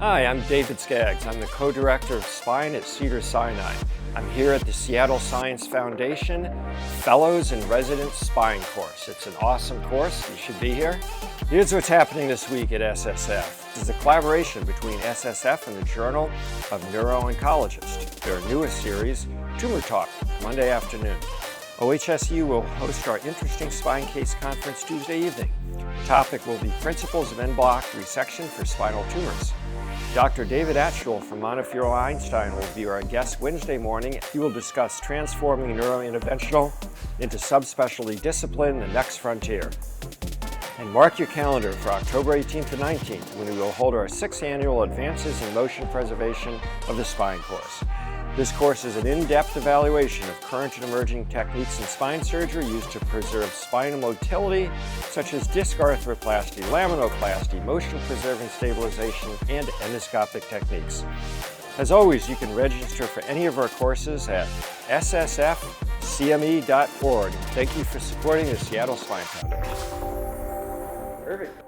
Hi, I'm David Skaggs. I'm the co-director of Spine at Cedars-Sinai. I'm here at the Seattle Science Foundation Fellows and Residents Spine course. It's an awesome course. You should be here. Here's what's happening this week at SSF. This is a collaboration between SSF and the Journal of Neuro-Oncologists. Their newest series, Tumor Talk, Monday afternoon. OHSU will host our interesting spine case conference Tuesday evening. The topic will be Principles of En-bloc Resection for Spinal Tumors. Dr. David Atschul from Montefiore Einstein will be our guest Wednesday morning. He will discuss transforming neurointerventional into subspecialty discipline, the next frontier. And mark your calendar for October 18th and 19th when we will hold our 6th annual Advances in Motion Preservation of the Spine course. This course is an in-depth evaluation of current and emerging techniques in spine surgery used to preserve spinal motility, such as disc arthroplasty, laminoplasty, motion-preserving stabilization, and endoscopic techniques. As always, you can register for any of our courses at ssfcme.org. Thank you for supporting the Seattle Spine Foundation. Perfect.